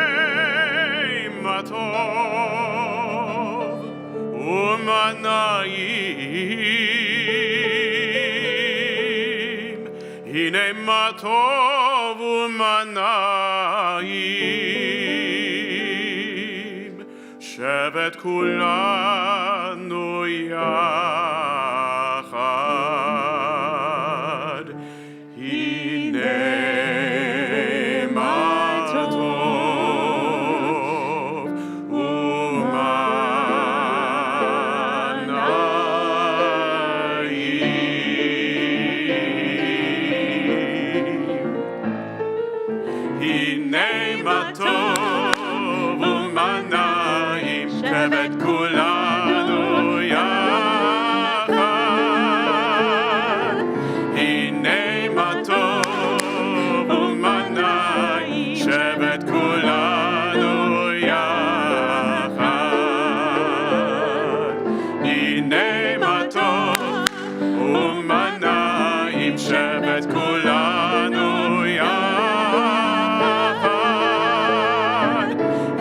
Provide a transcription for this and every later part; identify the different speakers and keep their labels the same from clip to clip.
Speaker 1: Hinei matov umanayim. Hinei matov umanayim. Shevet kulanu yachad. Hinei matov umanayim. Hinei matov umanayim. Shevet kulanu yachad. Hinei matov umanayim. Shevet kulanu yachad. Hinei matov umanayim. Shevet kulanu yachad.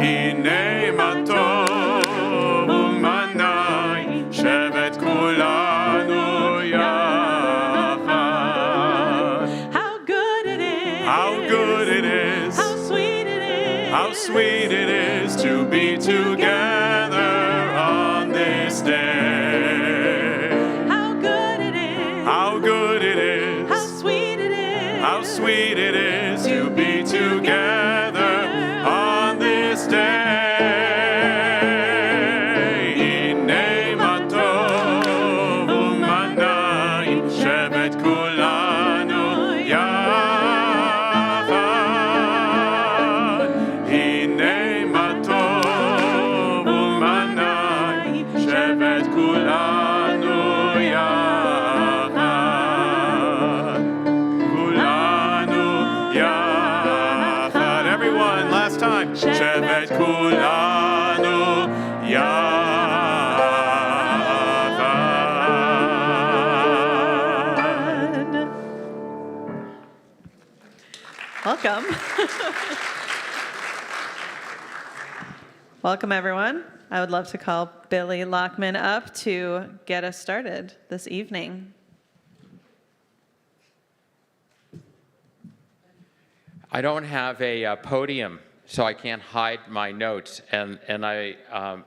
Speaker 1: Hinei matov umanayim. Shevet kulanu yachad.
Speaker 2: How good it is.
Speaker 1: How good it is.
Speaker 2: How sweet it is.
Speaker 1: How sweet it is to be together on this day.
Speaker 2: How good it is.
Speaker 1: How good it is.
Speaker 2: How sweet it is.
Speaker 1: How sweet it is to be together on this day. Hinei matov umanayim. Shevet kulanu yachad. Hinei matov umanayim. Shevet kulanu yachad. Kulanu yachad. Everyone, last time. Shevet kulanu yachad.
Speaker 2: Welcome. Welcome, everyone. I would love to call Billy Lockman up to get us started this evening.
Speaker 3: I don't have a podium, so I can't hide my notes. And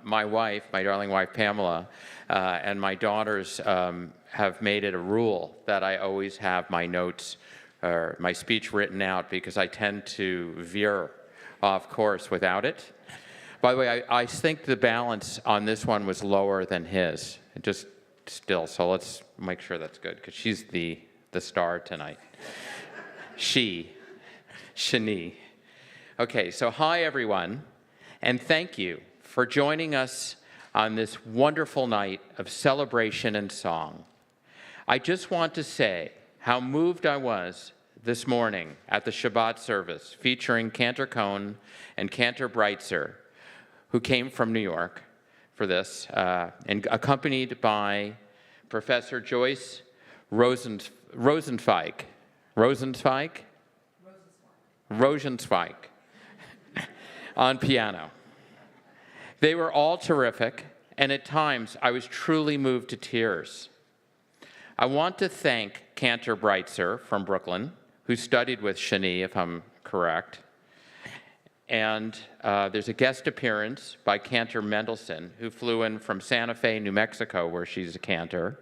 Speaker 3: my wife, my darling wife Pamela, and my daughters have made it a rule that I always have my notes or my speech written out because I tend to veer off course without it. By the way, I think the balance on this one was lower than his, just still. So let's make sure that's good because she's the star tonight. Shani. Okay, so hi everyone, and thank you for joining us on this wonderful night of celebration and song. I just want to say how moved I was this morning at the Shabbat service featuring Cantor Cohen and Cantor Weisser, who came from New York for this, and accompanied by Professor Joyce Rosenzweig on piano. They were all terrific, and at times I was truly moved to tears. I want to thank Cantor Weisser from Brooklyn, who studied with Shani, if I'm correct. And there's a guest appearance by Cantor Mendelssohn, who flew in from Santa Fe, New Mexico, where she's a cantor,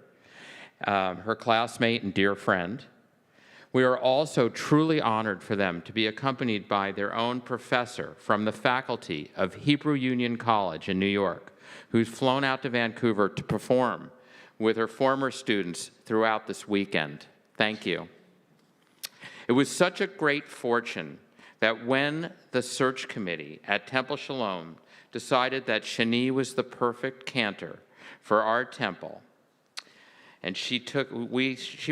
Speaker 3: her classmate and dear friend. We are also truly honored for them to be accompanied by their own professor from the faculty of Hebrew Union College in New York, who's flown out to Vancouver to perform with her former students throughout this weekend. Thank you. It was such a great fortune that when the search committee at Temple Sholom decided that Shani was the perfect cantor for our temple, and she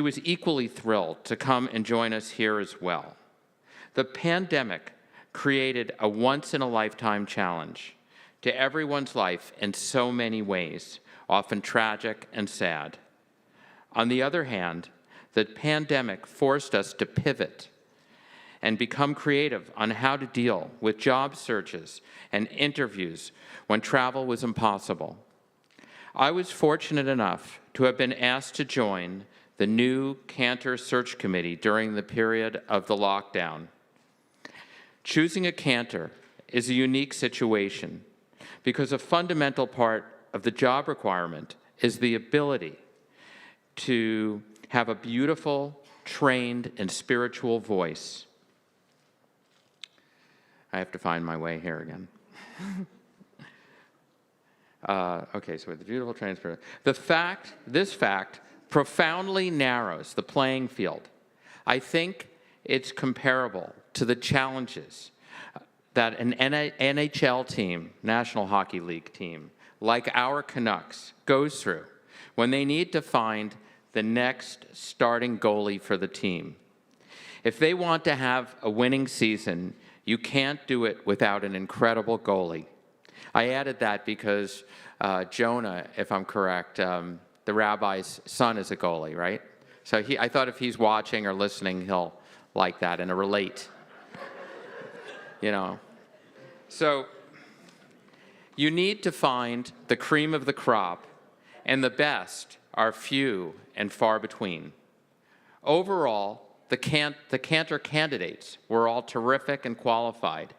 Speaker 3: was equally thrilled to come and join us here as well. The pandemic created a once-in-a-lifetime challenge to everyone's life in so many ways, often tragic and sad. On the other hand, the pandemic forced us to pivot and become creative on how to deal with job searches and interviews when travel was impossible. I was fortunate enough to have been asked to join the new Cantor search committee during the period of the lockdown. Choosing a Cantor is a unique situation because a fundamental part of the job requirement is the ability to have a beautiful, trained, and spiritual voice. I have to find my way here again. Okay, so with the beautiful, trained, spiritual. This fact profoundly narrows the playing field. I think it's comparable to the challenges that an NHL team, National Hockey League team, like our Canucks, goes through when they need to find the next starting goalie for the team. If they want to have a winning season, you can't do it without an incredible goalie. I added that because Jonah, if I'm correct, the rabbi's son is a goalie, right? So I thought if he's watching or listening, he'll like that and relate. You know. So you need to find the cream of the crop, and the best are few and far between. Overall, the Cantor candidates were all terrific and qualified.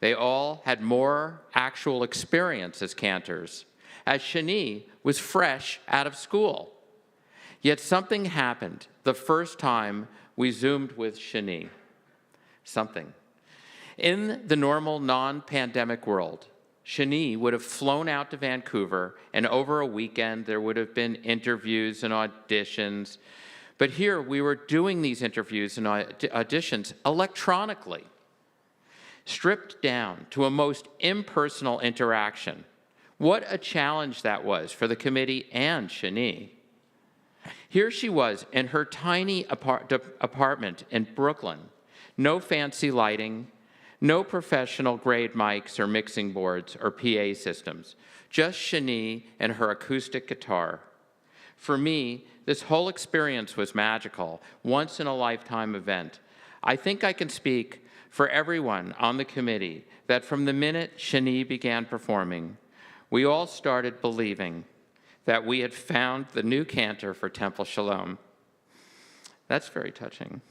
Speaker 3: They all had more actual experience as Cantors, as Shani was fresh out of school. Yet something happened the first time we Zoomed with Shani. Something. In the normal non-pandemic world, Shani would have flown out to Vancouver, and over a weekend there would have been interviews and auditions. But here we were doing these interviews and auditions electronically, stripped down to a most impersonal interaction. What a challenge that was for the committee and Shani. Here she was in her tiny apartment in Brooklyn. No fancy lighting, no professional grade mics or mixing boards or PA systems, just Shani and her acoustic guitar. For me, this whole experience was magical, once-in-a-lifetime event. I think I can speak for everyone on the committee that from the minute Shani began performing, we all started believing that we had found the new Cantor for Temple Sholom. That's very touching.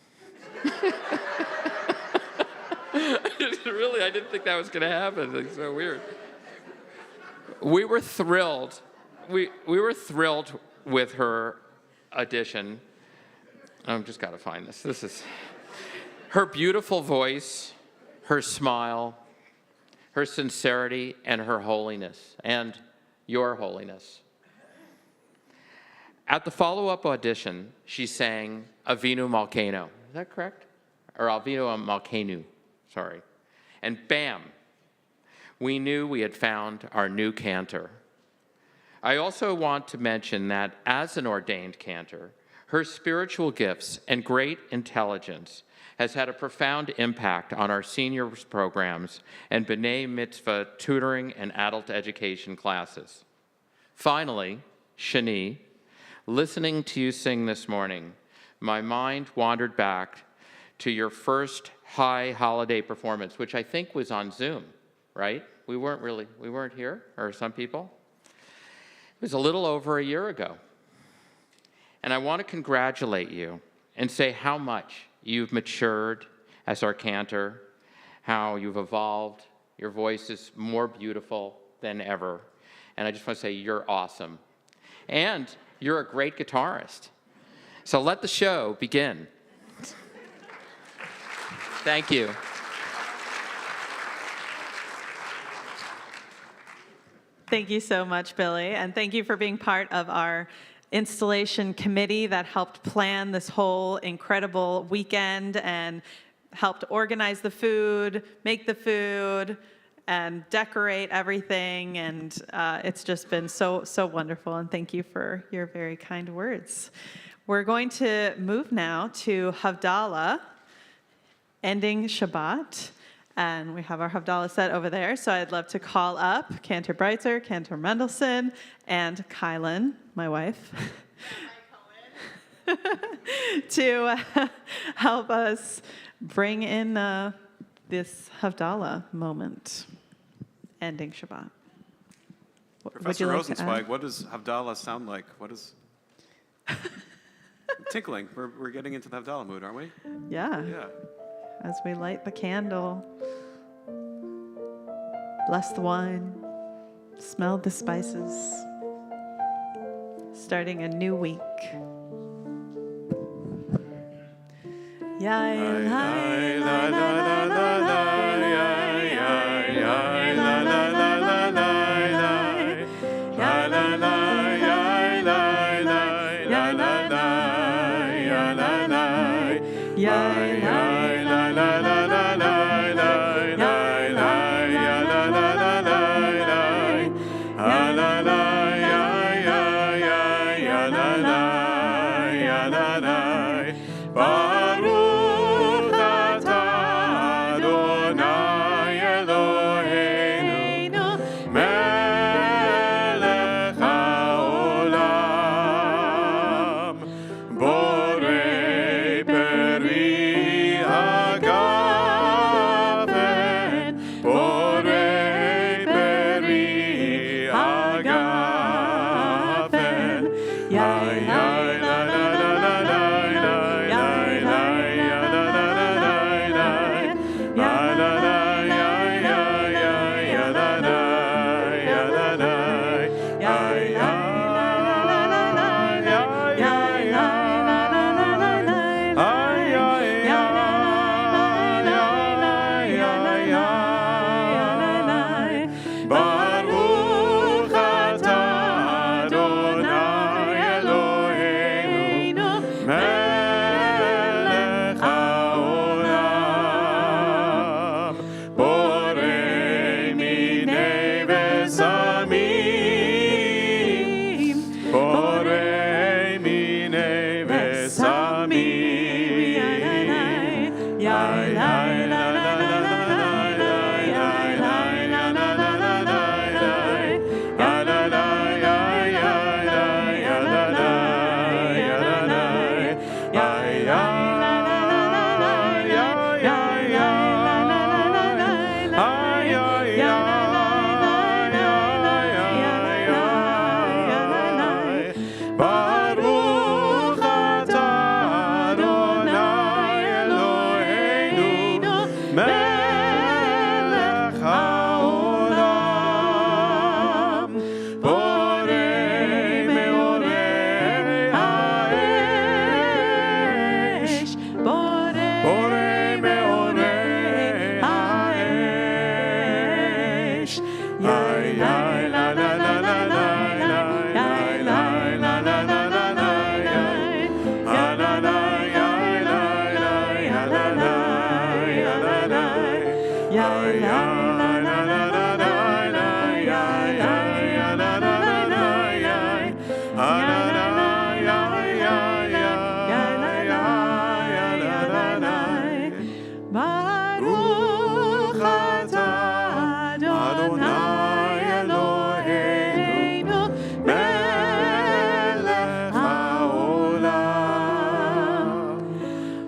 Speaker 3: Really, I didn't think that was going to happen. It's so weird. We were thrilled. We were thrilled with her audition. I've just got to find this. This is her beautiful voice, her smile, her sincerity, and her holiness, and your holiness. At the follow-up audition, she sang Avinu Malkeinu. Is that correct? Or Avinu Malkeinu, sorry. And bam, we knew we had found our new Cantor. I also want to mention that as an ordained Cantor, her spiritual gifts and great intelligence has had a profound impact on our seniors programs and B'nai Mitzvah tutoring and adult education classes. Finally, Shani, listening to you sing this morning, my mind wandered back to your first high holiday performance, which I think was on Zoom, right? We weren't here, or some people? It was a little over a year ago. And I want to congratulate you and say how much you've matured as our Cantor, how you've evolved. Your voice is more beautiful than ever. And I just want to say you're awesome. And you're a great guitarist. So let the show begin. Thank you.
Speaker 2: Thank you so much, Billy, and thank you for being part of our installation committee that helped plan this whole incredible weekend and helped organize the food, make the food, and decorate everything, and it's just been so wonderful, and thank you for your very kind words. We're going to move now to Havdallah, ending Shabbat. And we have our Havdalah set over there. So I'd love to call up Cantor Breitzer, Cantor Mendelsohn, and Kylan, my wife, to help us bring in this Havdalah moment, ending Shabbat.
Speaker 1: Professor Rosenzweig, what does Havdalah sound like? What is... Tinkling. We're getting into the Havdalah mood, aren't we?
Speaker 2: Yeah.
Speaker 1: Yeah.
Speaker 2: As we light the candle, bless the wine, smell the spices, starting a new week.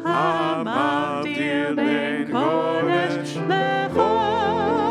Speaker 2: Hamavdil ben kodesh lechol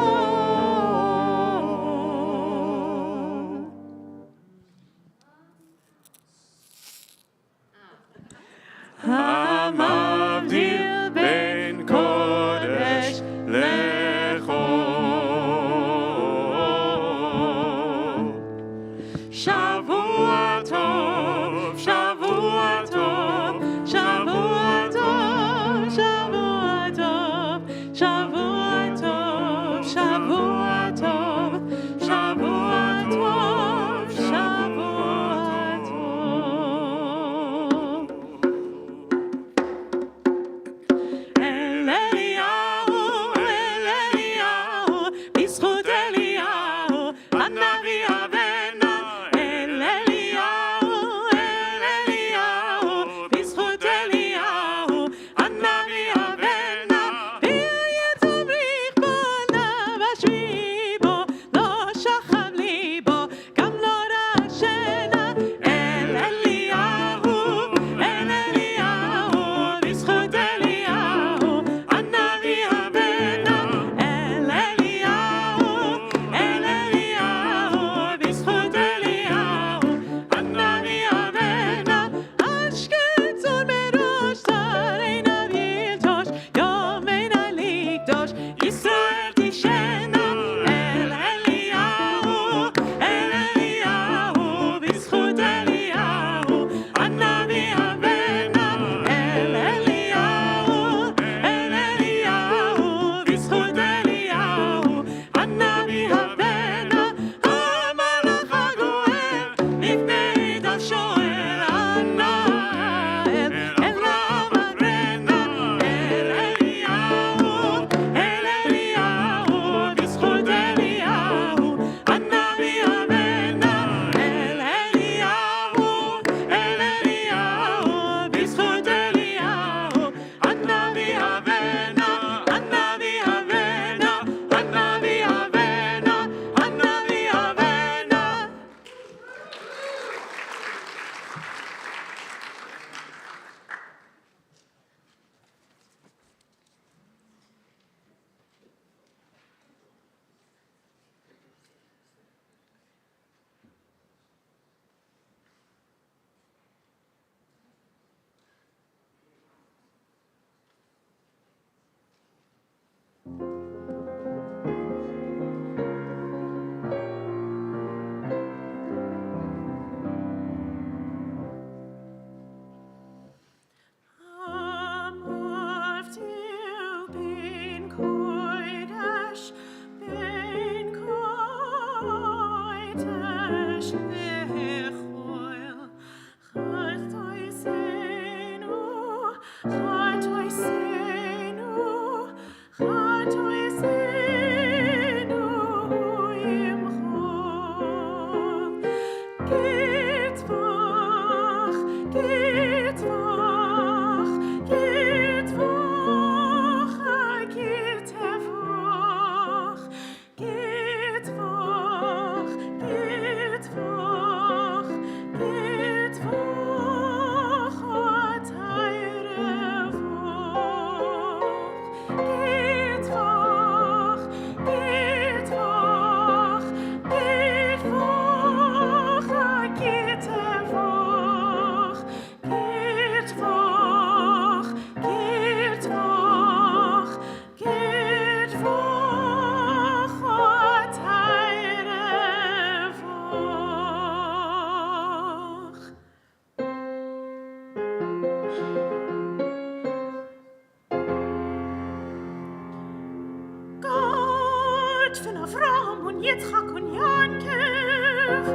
Speaker 4: und Yitzchak und Yankev.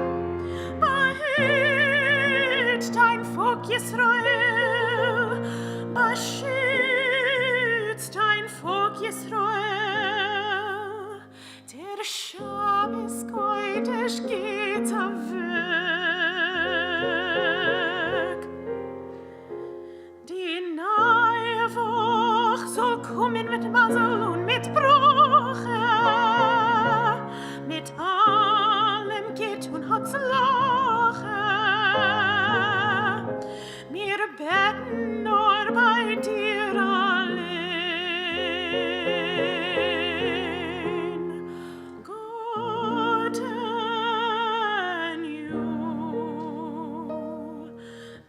Speaker 4: Behüt dein Volk Israel, beschützt dein Volk Israel. Der Shabbos kodesh geht weg. Die neue Woche soll kommen mit Masel und mit Brache, mit allem Gitt und Hatzlache. Wir beten nur bei dir allein. Gott and you,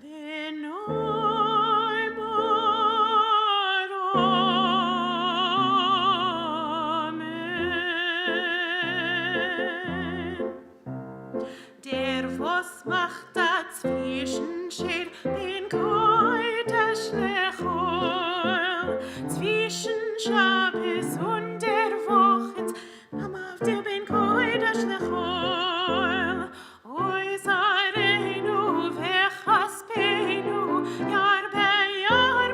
Speaker 4: den Der was macht dazwischen Scher, den Kodesh Lechol, zwischen Shabbos und der Woche, Hamavdil ben Kodesh Lechol, Oysareinu vechaspeinu, Jahr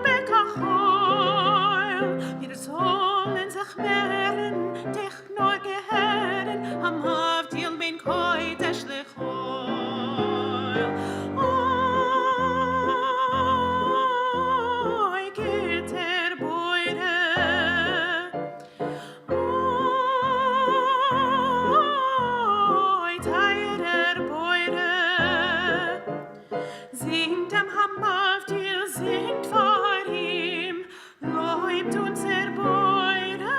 Speaker 4: bekachol, wir sollen sich mehren, dich nur gehören, Hamavdil ben Kodesh Lechol. Oy, Gitter Beure, oy, Teirer Beure, singt am Hamavdil, singt vor ihm, läuft unser Beure,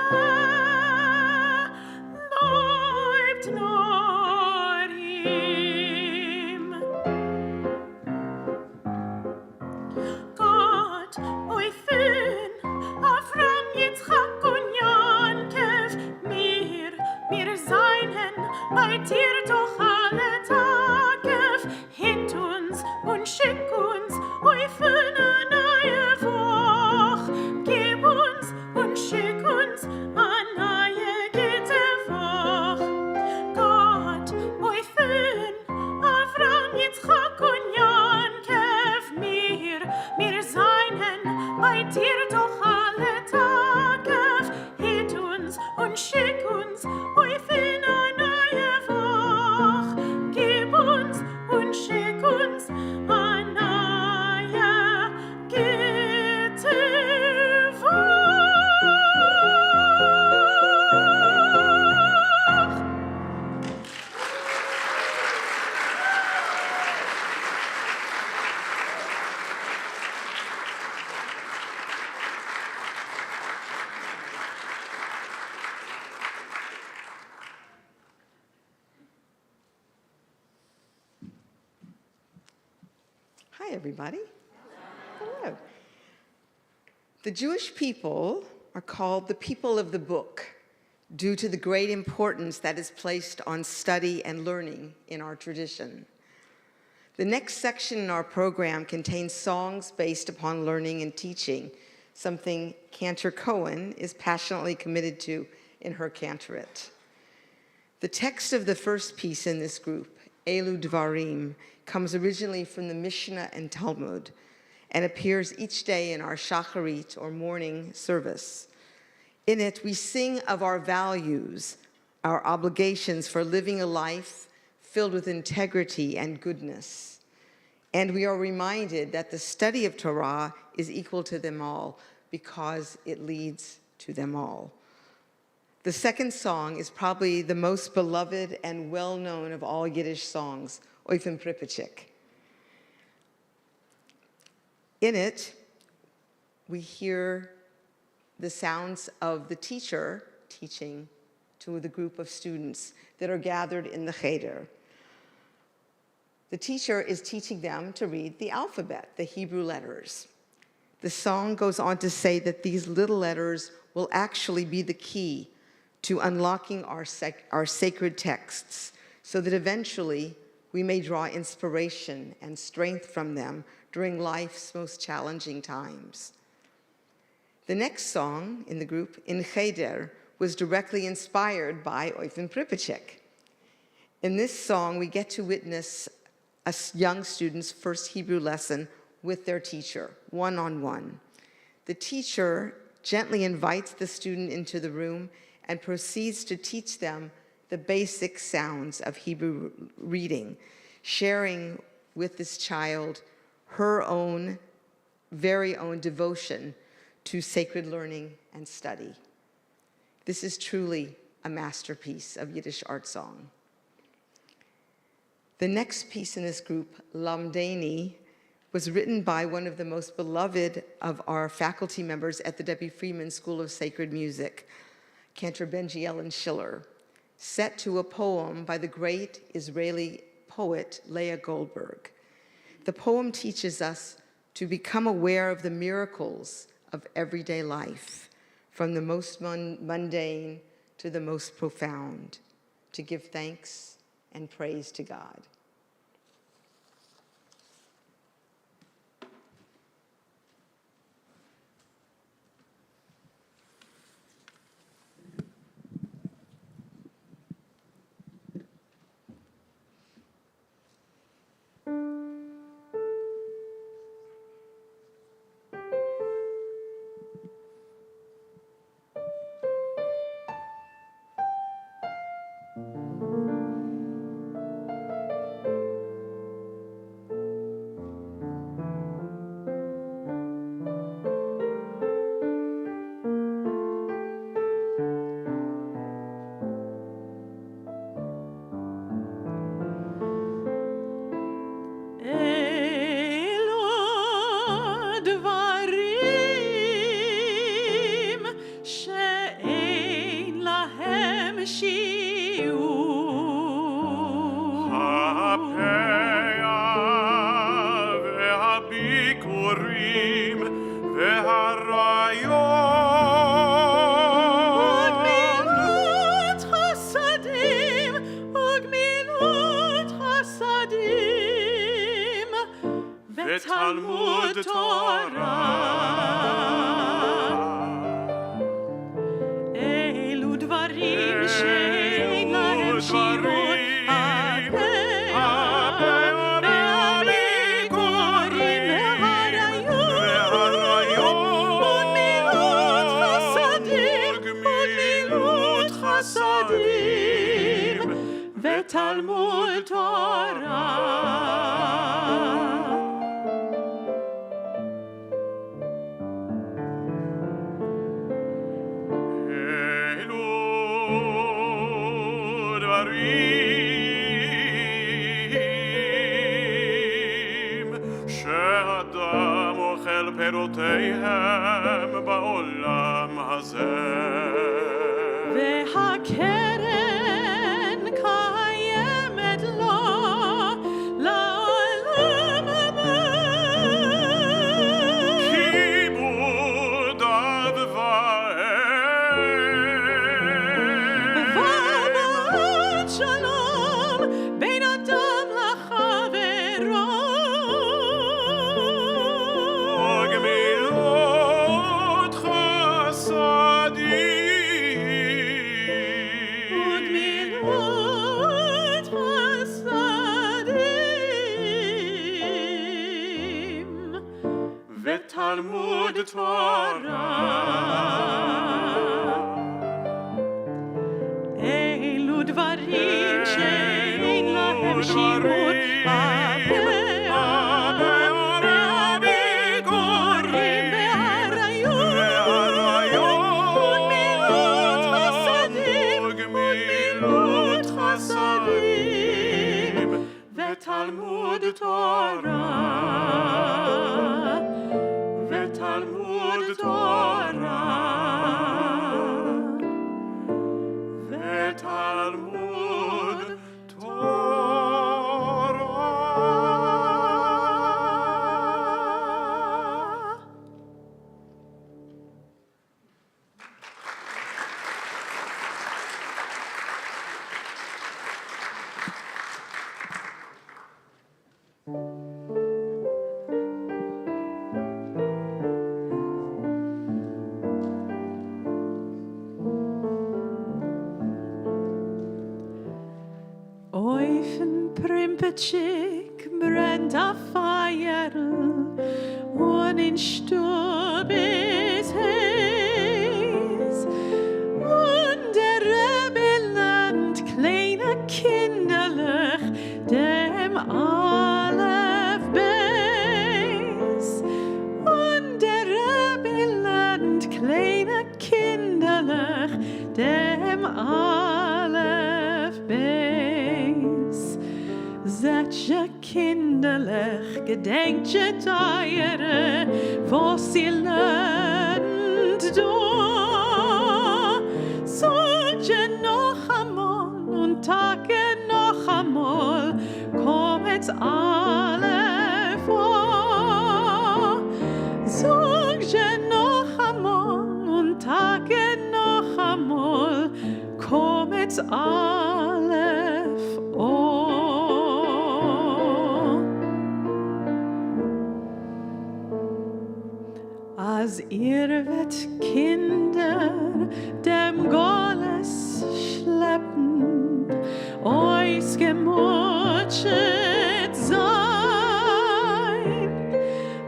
Speaker 4: läuft nur ihm. Gott, Oyfn, Avram, Yitzchak und Yankev, wir seien bei dir doch alle Tage, hint uns und schick uns, Oyfn, eine neue Woche, gib uns und schick uns eine neue gute Woche. Gott, Oyfn, Avram, Yitzchak und Yankev, wir seien bei dir doch alle Tage, hint uns und schick uns, Oyfn, eine neue Woche, gib uns und schick uns eine neue gute Woche.
Speaker 5: Hi, everybody. Hello. The Jewish people are called the people of the book due to the great importance that is placed on study and learning in our tradition. The next section in our program contains songs based upon learning and teaching, something Cantor Cohen is passionately committed to in her cantorate. The text of the first piece in this group, Eilu Dvarim, comes originally from the Mishnah and Talmud and appears each day in our shacharit, or morning service. In it, we sing of our values, our obligations for living a life filled with integrity and goodness. And we are reminded that the study of Torah is equal to them all because it leads to them all. The second song is probably the most beloved and well-known of all Yiddish songs, Oyfn Pripetchik. In it, we hear the sounds of the teacher teaching to the group of students that are gathered in the Cheider. The teacher is teaching them to read the alphabet, the Hebrew letters. The song goes on to say that these little letters will actually be the key to unlocking our sacred texts so that eventually we may draw inspiration and strength from them during life's most challenging times. The next song in the group, in Cheider, was directly inspired by Oyfn Pripetchik. In this song, we get to witness a young student's first Hebrew lesson with their teacher, one-on-one. The teacher gently invites the student into the room and proceeds to teach them the basic sounds of Hebrew reading, sharing with this child her own, very own devotion to sacred learning and study. This is truly a masterpiece of Yiddish art song. The next piece in this group, Lamdeini, was written by one of the most beloved of our faculty members at the Debbie Friedman School of Sacred Music, Cantor Benjie and Schiller, set to a poem by the great Israeli poet Leah Goldberg. The poem teaches us to become aware of the miracles of everyday life, from the most mundane to the most profound, to give thanks and praise to God.
Speaker 1: Talmud Torah.
Speaker 4: Eilu dvarim she'ein lahem shirut ve'abikorim ugmilut chasadim ve'talmud Torah.
Speaker 1: פירותיהם בעולם הזה.
Speaker 4: והקרן קיימת לו לעולם הבא.
Speaker 1: כיבוד אב ואם.
Speaker 4: ובעד שלום בין אדם לחברו.
Speaker 1: Talmud Torah.
Speaker 4: Eilu dvarim she'ein lahem shirut ve'abikorim ugmilut chasadim ve'talmud Torah. Talmud Torah, Talmud Torah. Pripetchik brennt a fire und in Sturm ist heiß und der Rebelland kleine kinderlich dem Aleph Beis und der Rebelland kleine kinderlich dem Aleph Beis. Zet je kinderlich, gedenkt je tijere, was je lernt door. Zoek je nog eenmaal, en taken nog eenmaal, kom het alle voor. Zoek je nog eenmaal, en taken nog eenmaal, kom het alle voor. Als ihr wird Kinder dem Goles schleppen, euch gemutschet sein,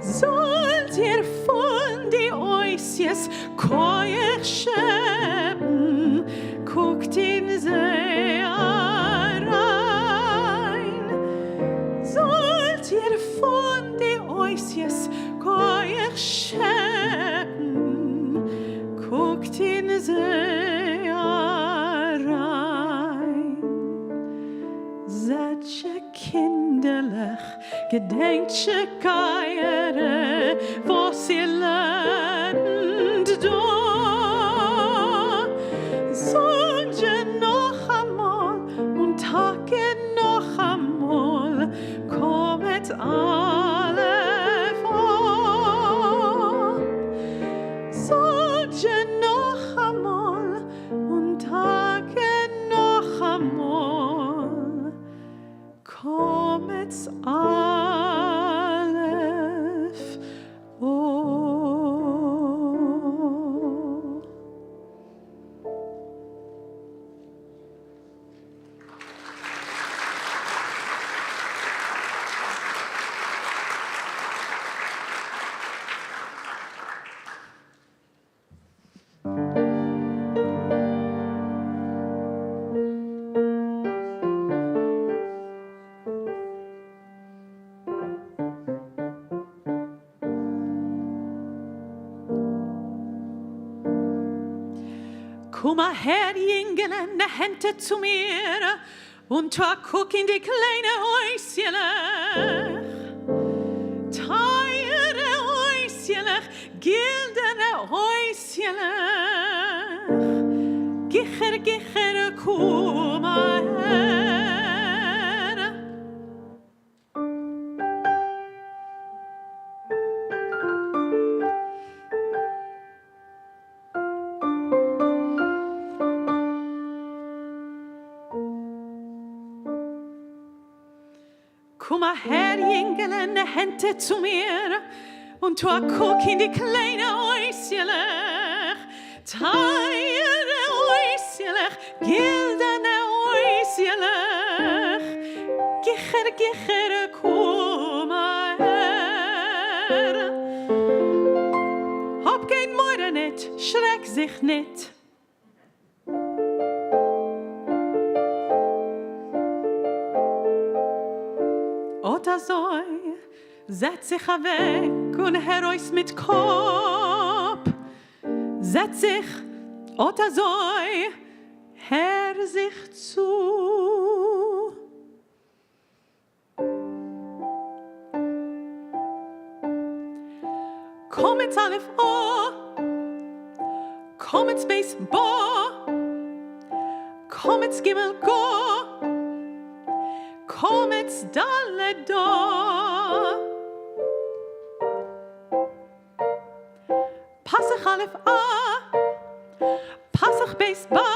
Speaker 4: sollt ihr von die Oisjes keuch schäppen, guckt in sie rein. Sollt ihr von die Oisjes keuch schäppen, guckt in sie rein. Seid je kinderlich, gedenkt je keiere, was ihr lernt door. Sagt je noch einmal und taket noch einmal, kommet alle vor. Sagt je noch einmal und taket noch einmal, kommet alle vor. Komm mal her, Jüngelen, ne Hände zu mir und guck in die kleine Häuschen. Teure Häuschen, gildene Häuschen. Gicher, gicher, komm mal her. Komm mal her, Jüngelen, ne Hände zu mir und guck in die kleine Häuschen. Teure Häuschen, gildene Häuschen. Gicher, gicher, komm mal her. Hab kein Morgen nicht, schreck sich nicht. Oder so, setz sich weg und heraus mit Kopf. Setz sich, oder so, her sich zu. Komm ins Alef O, komm ins Beis Bo, komm ins Gimel Go. Kom ets dalle do. Passach alef a, passach beis ba,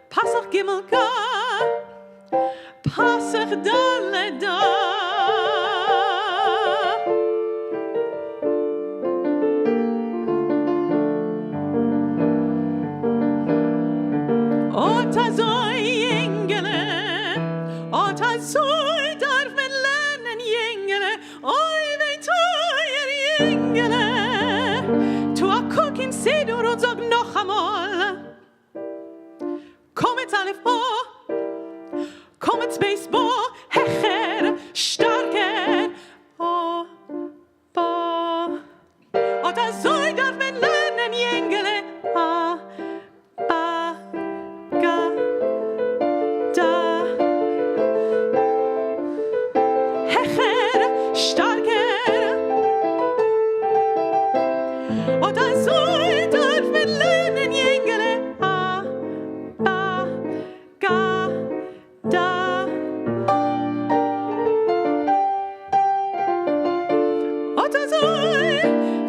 Speaker 4: passach gimel ga, passach dalle do. Ota zoi engele, ota zoi du und sag noch einmal. Komm jetzt alle vor, komm jetzt Baseball, hecher, starker, oh, bo. Und das soll darf man lernen, Jengele, ah, ba, ga, da. Hecher, starker, und das soll darf man lernen, Jengele, ah, ba, ga, da. Und das soll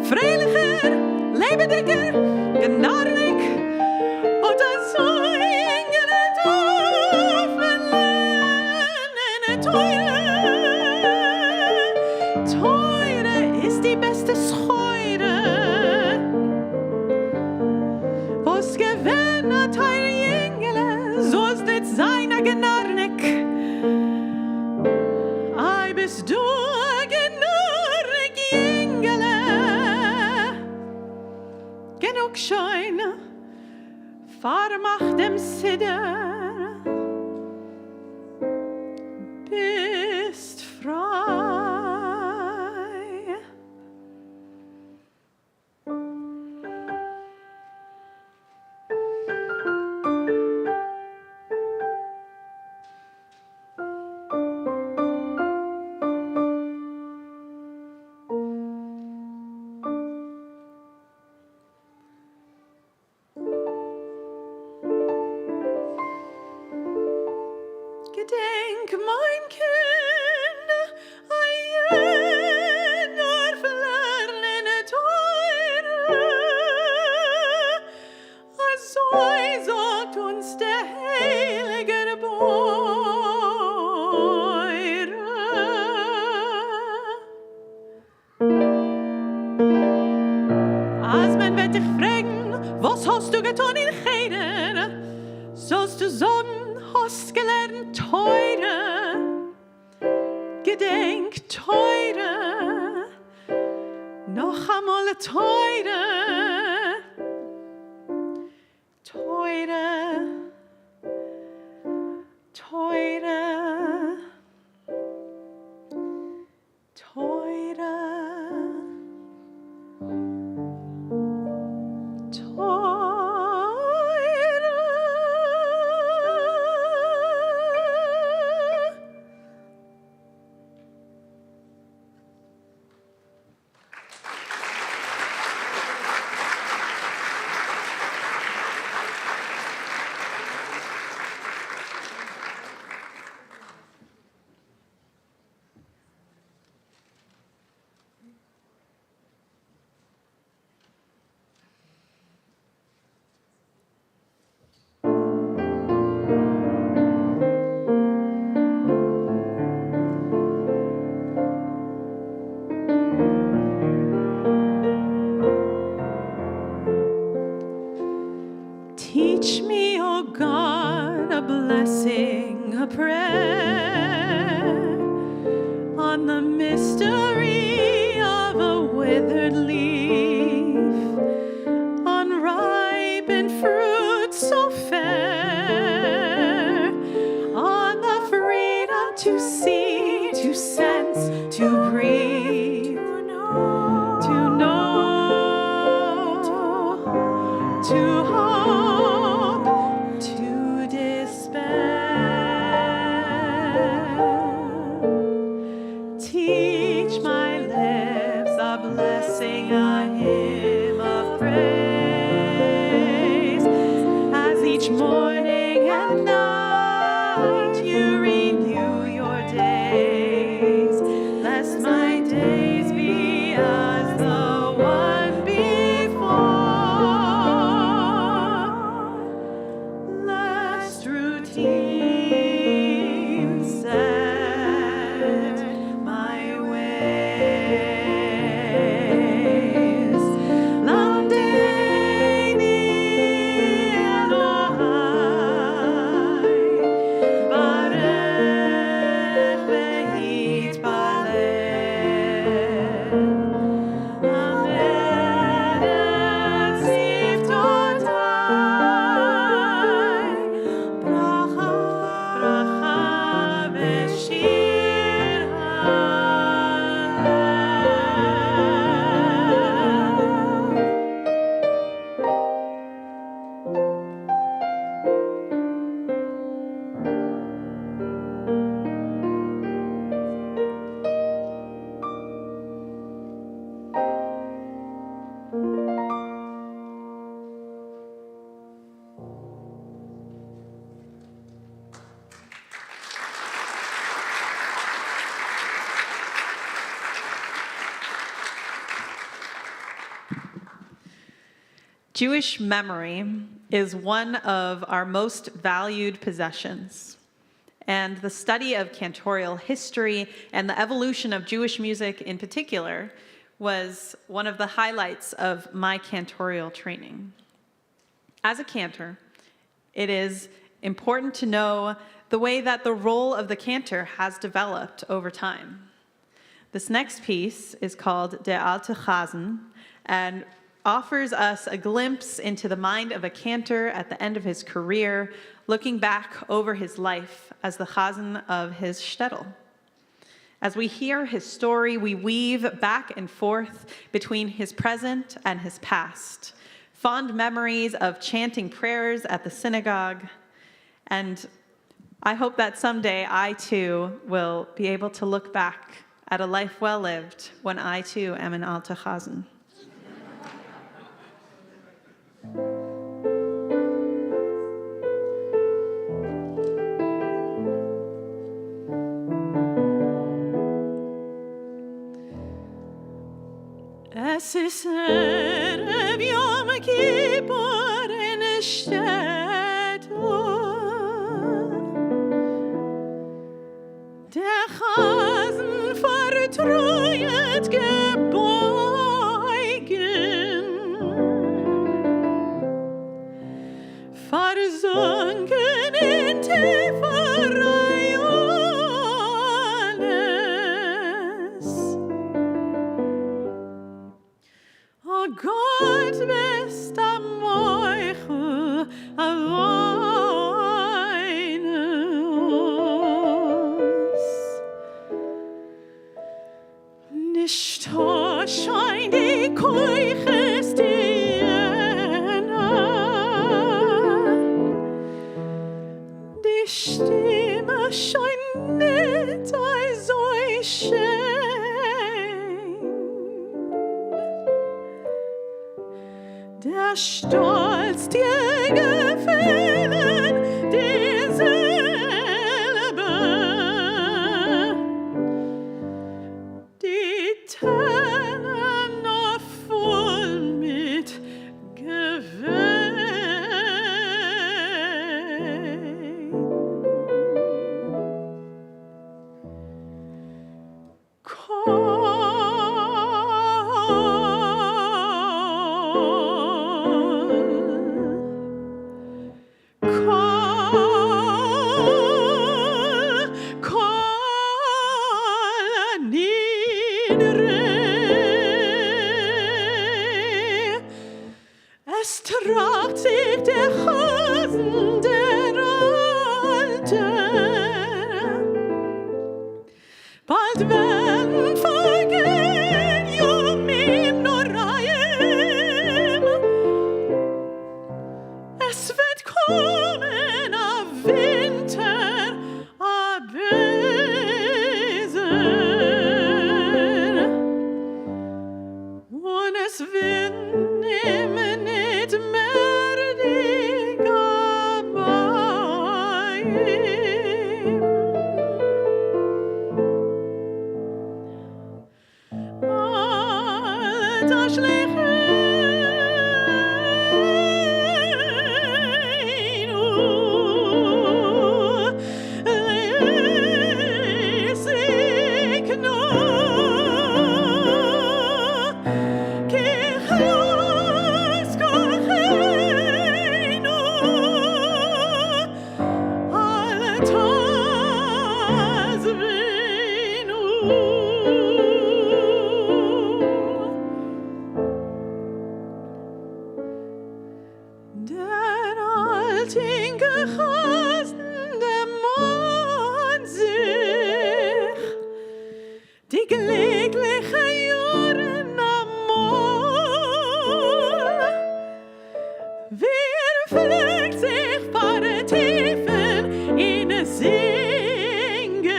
Speaker 4: freilicher, lebendiger, genarnig, und das soll Jengele darf man lernen, teure ist die beste Scheude. Was gewinnt teure Jengele, soll's nicht sein, a genarnig. Ei, bist du a genarnig, Jengele. Genug schein, Fahrmacht dem Sidder, bist frei. Gedenk, mein Kind, ein darf lernen teure. Also sagt uns der heilige Als man wird dich fragen, was hast du getan in Cheider, sollst du sagen, hast gelernt teure, gedenk teure, noch einmal teure, teure, teure, teure, Teach me, O God, a blessing, a prayer on the mystery of a withered leaf, unripened fruit so fair, on the freedom to see, to sense, to breathe, to know, to hope, to despair. Teach my lips a blessing, a hymn of praise, as each morning and night you renew your days. Lest my days be as the one before.
Speaker 2: Jewish memory is one of our most valued possessions. And the study of cantorial history and the evolution of Jewish music in particular was one of the highlights of my cantorial training. As a cantor, it is important to know the way that the role of the cantor has developed over time. This next piece is called Der alte Chazn and offers us a glimpse into the mind of a cantor at the end of his career, looking back over his life as the Chazn of his shtetl. As we hear his story, we weave back and forth between his present and his past, fond memories of chanting prayers at the synagogue, and I hope that someday I too will be able to look back at a life well lived when I too am an alte Chazn.
Speaker 4: Es ist Erev Yom Kippur in der Stadt. Der Chazn vertreuet gebeugen, versunken in Tieferei alles. O Gott, bist am Meuchel, alleine uns. Nicht scheint die Keuches die Stimme scheint nicht so schön. Der Stolz dir gefällt dieselbe. Die Tränen noch voll mit Gewinn. Es tracht sich der Chazn, der Alte. Bald werden vergehen Jomim Noraim. Es wird kommen a Winter, a Böser. Und es wird nehmen nicht mehr die Gabayim. Alter Schlecheinu, Lesiknu, Kichlos Kocheinu, Altazvinu. Der altinke Chazn, der mahnt sich die glückliche Jahren am Mond. Wir pflegt sich paar Tiefen in Singen.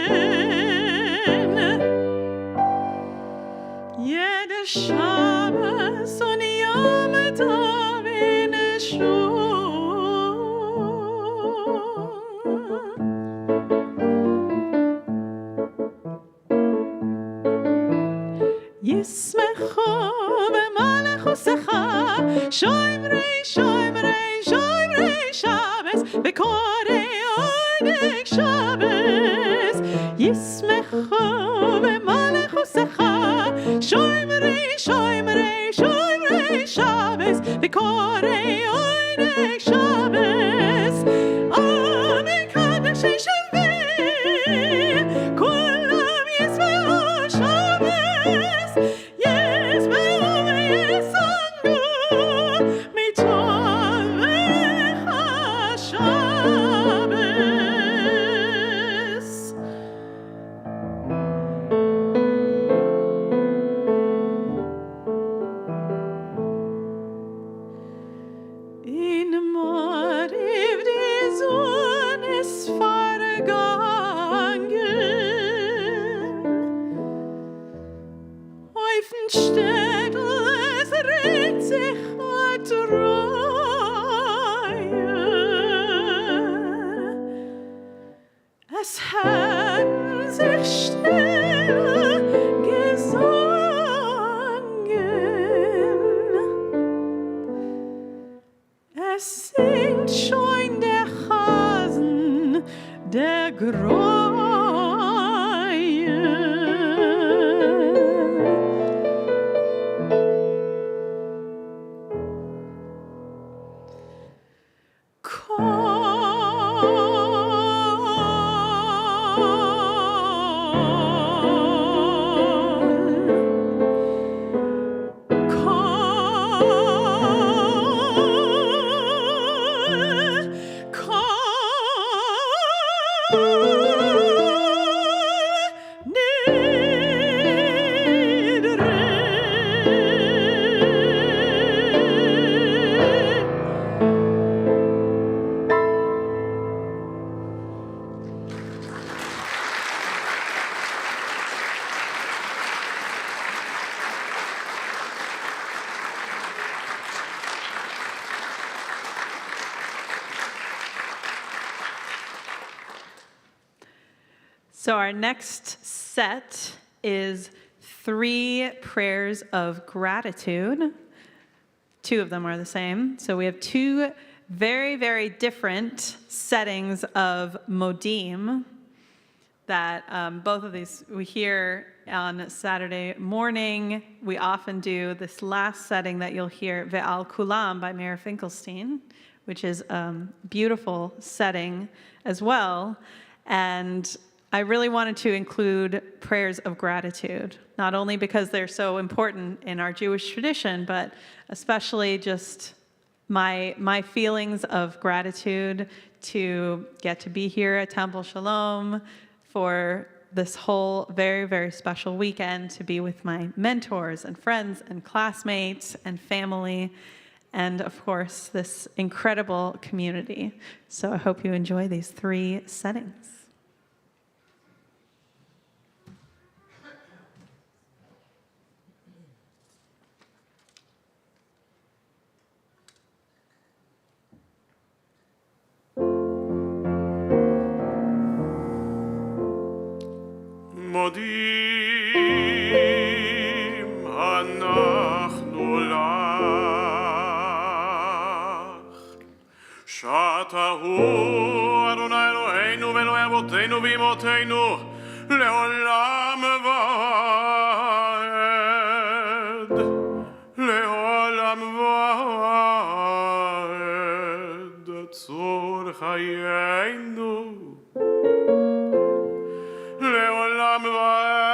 Speaker 4: Jede Schabes und Yom Tov in Shul. Yismechu b'malachus חוסכה שוימרי שוימרי שוימרי שבס בקורי עונג שבס ישמחו במלך חוסכה שוימרי שוימרי שוימרי שבס בקורי עונג שבס עונג קדשי שווה כולם ישמעו שבס ישמעו ויסנגו מטובך שבס In Modim die Sonne ist vergangen. Oyfn Städtel, es regt sich a Treue. Es hätten sich still gesangen. Es singt schon der Chazn, der Greue. So our next set is 3 prayers of gratitude. 2 of them are the same. So we have 2 very, very different settings of Modim that both of these we hear on Saturday morning. We often do this last setting that you'll hear, Ve'al Kulam by Meir Finkelstein, which is a beautiful setting as well. And I really wanted to include prayers of gratitude, not only because they're so important in our Jewish tradition, but especially just my feelings of gratitude to get to be here at Temple Sholom for this whole very, very special weekend, to be with my mentors and friends and classmates and family, and of course, this incredible community. So I hope you enjoy these 3 settings.
Speaker 1: מודים אנחנו לך, שאתה הוא אדוני אלוהינו ואלוהי אבותינו ואמותינו לעולם ועד, לעולם ועד, צור חיינו לעולם ועד,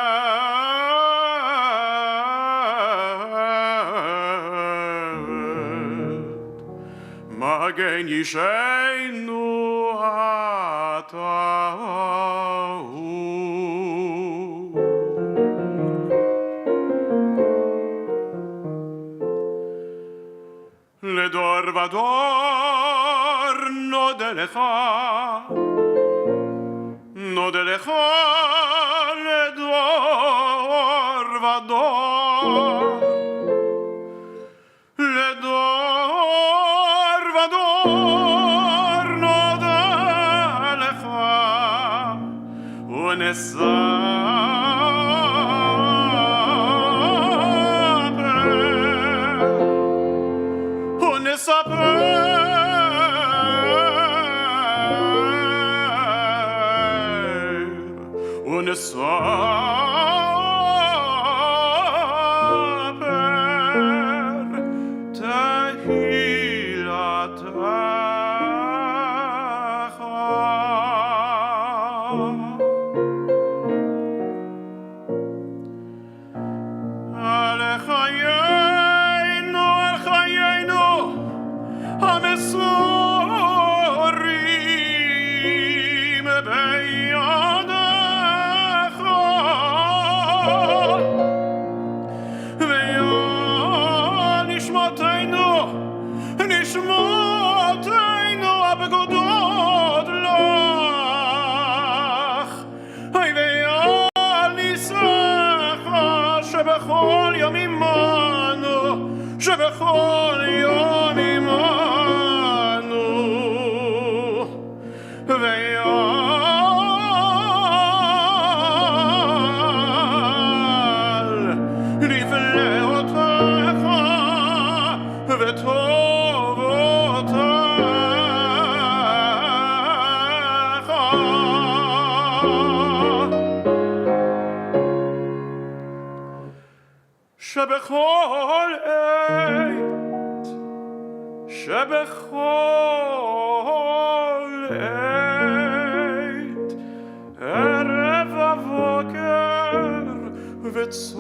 Speaker 1: מגן ישענו אתה הוא. לדור ודור נודה לך, נודה לך לדור ודור, לדור ודור נודה לך ונספר שבכל עת, שבכל עת, ערב ובוקר וצהריים,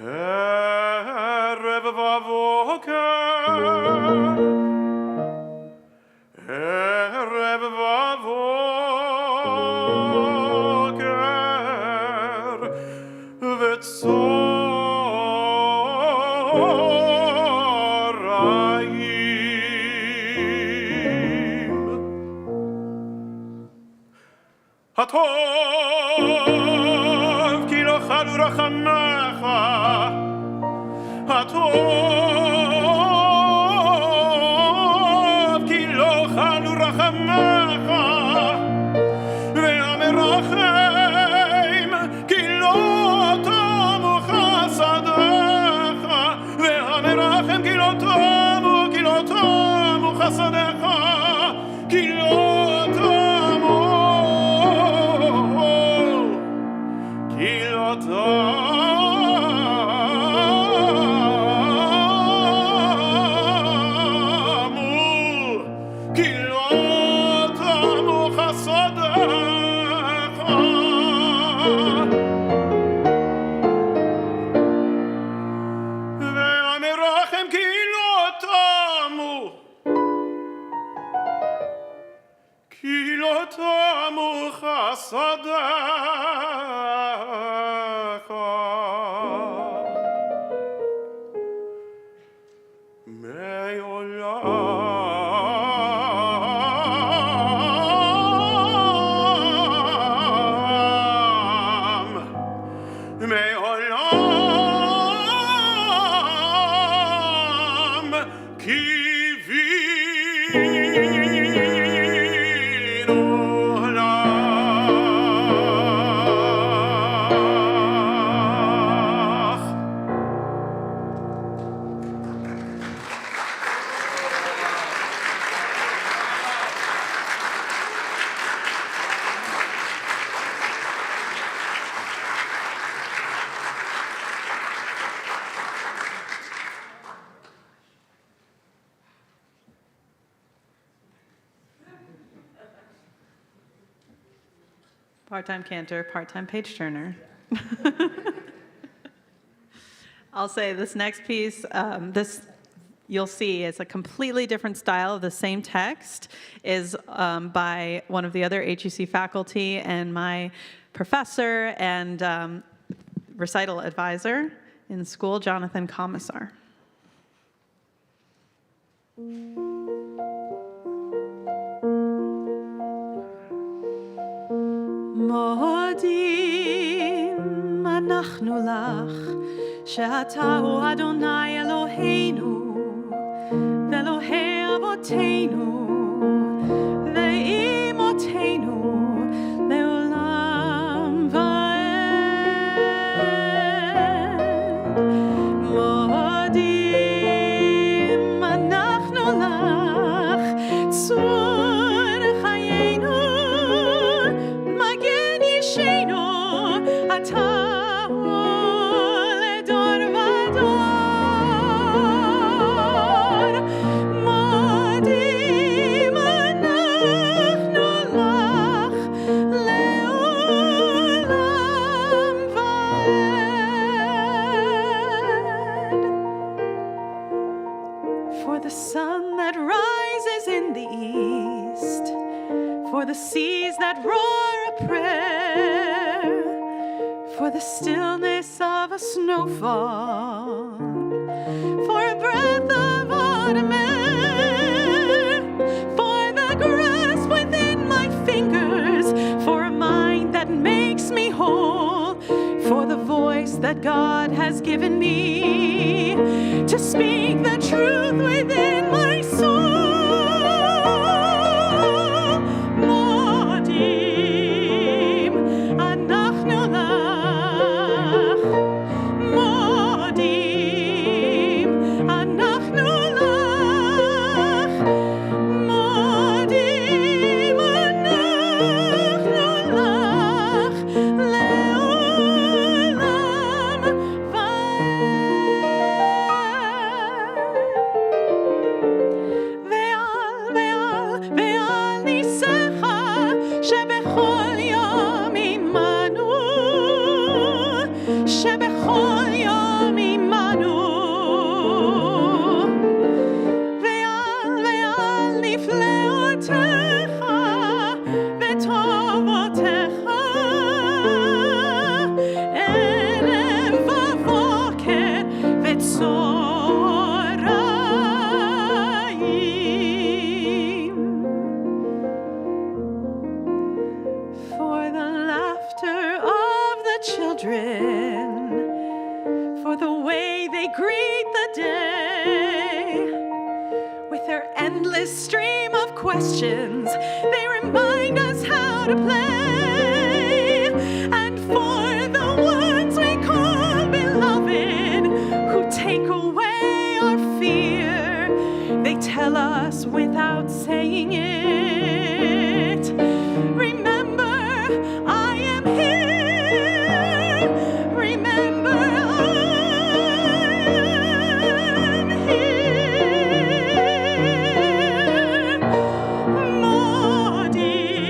Speaker 1: ערב ובוקר, ערב ובוקר, הטוב כי לא חלו רחמך, הטוב כי לא חלו רחמך, והמרחם כי לא תמו חסדיך, והמרחם כי לא תמו חסדיך, כי לא תמו, כי לא תמו, כי לא תמו חסדיך, והמרחם כי לא תמו, כי לא תמו חסדיך, מעולם, קיווינו לך.
Speaker 2: Part-time cantor, part-time page turner. I'll say this next piece, this you'll see is a completely different style of the same text, is by one of the other HEC faculty and my professor and recital advisor in school, Jonathan Comisar.
Speaker 4: מודים אנחנו לך שאתה הוא אדוני אלוהינו ואלוהי אבותינו ואימותינו לעולם ועד. מודים אנחנו לך צור חיינו מגן ישנו אתה הולדנו the seas that roar a prayer, for the stillness of a snowfall, for a breath of autumn air, for the grass within my fingers, for a mind that makes me whole, for the voice that God has given me to speak the truth within my soul. Modim, אנחנו לך. Modim, אנחנו לך. Modim, אנחנו לך. לעולם ועל ניסיך שבכל יום עמנו, שבכל יום עמנו, ועל נפלאותיך וטובותיך ערב ובוקר וצהריים. For the laughter of the children, for the way they greet the day, with their endless stream of questions, they remind us how to play. And for the ones we call beloved, who take away our fear, they tell us without saying it, remember, I am here. Remember, I am here. Modim,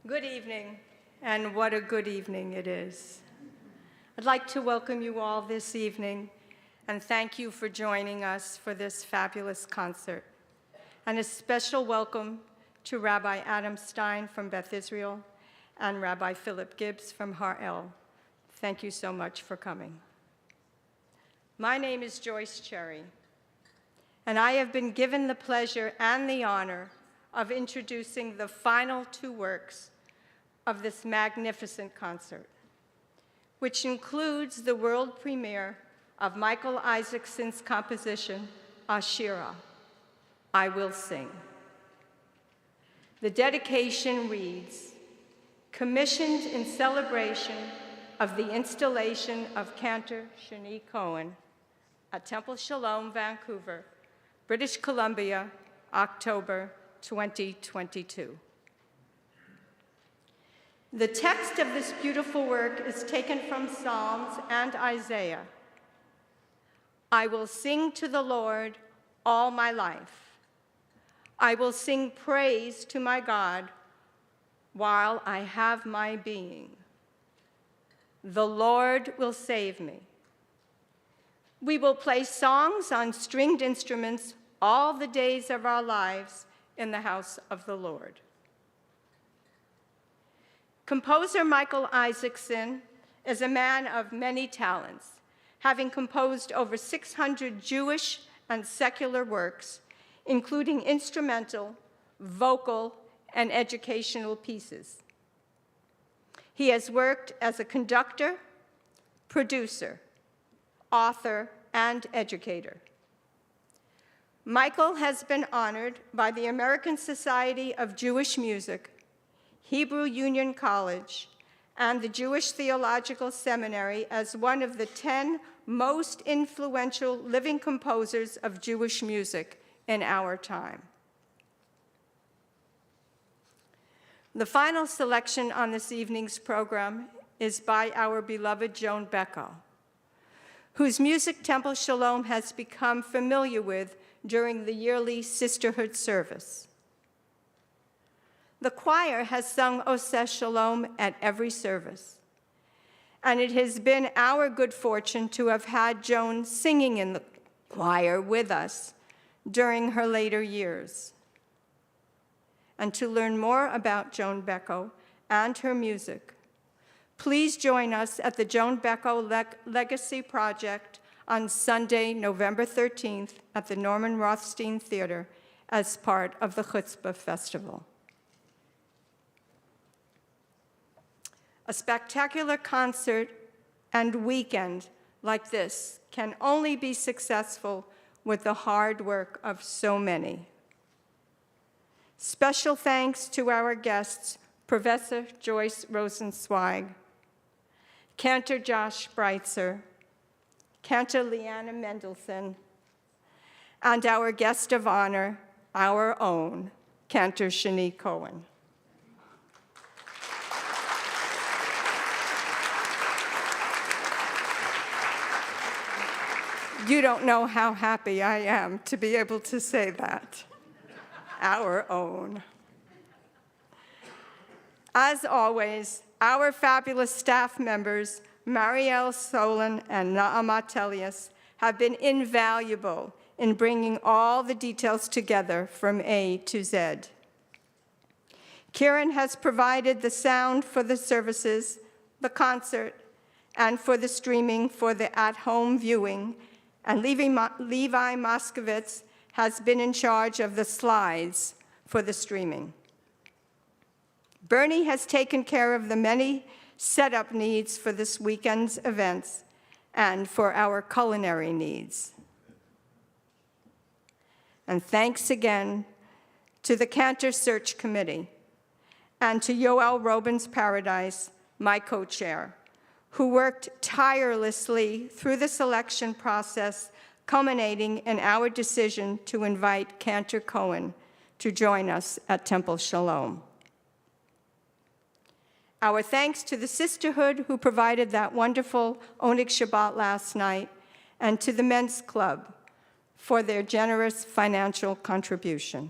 Speaker 6: Good evening, and what a good evening it is. I'd like to welcome you all this evening and thank you for joining us for this fabulous concert. And a special welcome to Rabbi Adam Stein from Beth Israel and Rabbi Philip Gibbs from Har'el. Thank you so much for coming. My name is Joyce Cherry, and I have been given the pleasure and the honor of introducing the final two works of this magnificent concert, which includes the world premiere of Michael Isaacson's composition, Ashira, I Will Sing. The dedication reads, commissioned in celebration of the installation of Cantor Shani Cohen at Temple Sholom, Vancouver, British Columbia, October 2022. The text of this beautiful work is taken from Psalms and Isaiah. I will sing to the Lord all my life. I will sing praise to my God while I have my being. The Lord will save me. We will play songs on stringed instruments all the days of our lives in the house of the Lord. Composer Michael Isaacson is a man of many talents, having composed over 600 Jewish and secular works, including instrumental, vocal, and educational pieces. He has worked as a conductor, producer, author, and educator. Michael has been honored by the American Society of Jewish Music, Hebrew Union College, and the Jewish Theological Seminary as one of the 10 most influential living composers of Jewish music in our time. The final selection on this evening's program is by our beloved Joan Becko, whose music Temple Sholom has become familiar with during the yearly sisterhood service. The choir has sung Oseh Shalom at every service, and it has been our good fortune to have had Joan singing in the choir with us during her later years. And to learn more about Joan Becko and her music, please join us at the Joan Becko Legacy Project on Sunday, November 13th at the Norman Rothstein Theater as part of the Chutzpah Festival. A spectacular concert and weekend like this can only be successful with the hard work of so many. Special thanks to our guests, Professor Joyce Rosenzweig, Cantor Josh Breitzer, Cantor Leanna Mendelsohn, and our guest of honor, our own, Cantor Shani Cohen. You don't know how happy I am to be able to say that. Our own. As always, our fabulous staff members, Marielle Solon and Naamat Elias, have been invaluable in bringing all the details together from A to Z. Kieran has provided the sound for the services, the concert, and for the streaming for the at-home viewing, and Levi Moskowitz has been in charge of the slides for the streaming. Bernie has taken care of the many setup needs for this weekend's events and for our culinary needs. And thanks again to the Cantor Search Committee and to Yoel Robin's Paradise, my co-chair, who worked tirelessly through the selection process, culminating in our decision to invite Cantor Cohen to join us at Temple Sholom. Our thanks to the sisterhood who provided that wonderful Oneg Shabbat last night, and to the Men's Club for their generous financial contribution.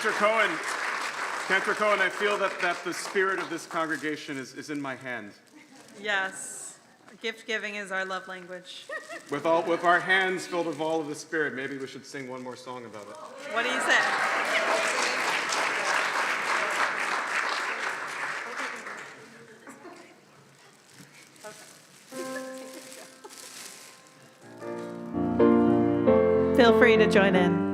Speaker 1: Cantor Cohen, I feel that the spirit of this congregation is in my hand.
Speaker 2: Yes. Gift giving is our love language.
Speaker 1: With our hands filled with all of the spirit, maybe we should sing one more song about it.
Speaker 2: What do you say? Feel free to join in.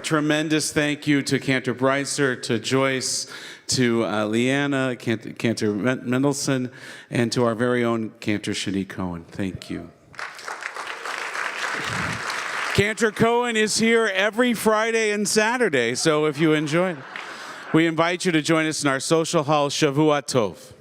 Speaker 7: Tremendous thank you to Cantor Weisser, to Joyce, to Leanna, Cantor Mendelsohn, and to our very own Cantor Shani Cohen. Thank you. Cantor Cohen is here every Friday and Saturday, so if you enjoy it, we invite you to join us in our social hall, Shavua Tov.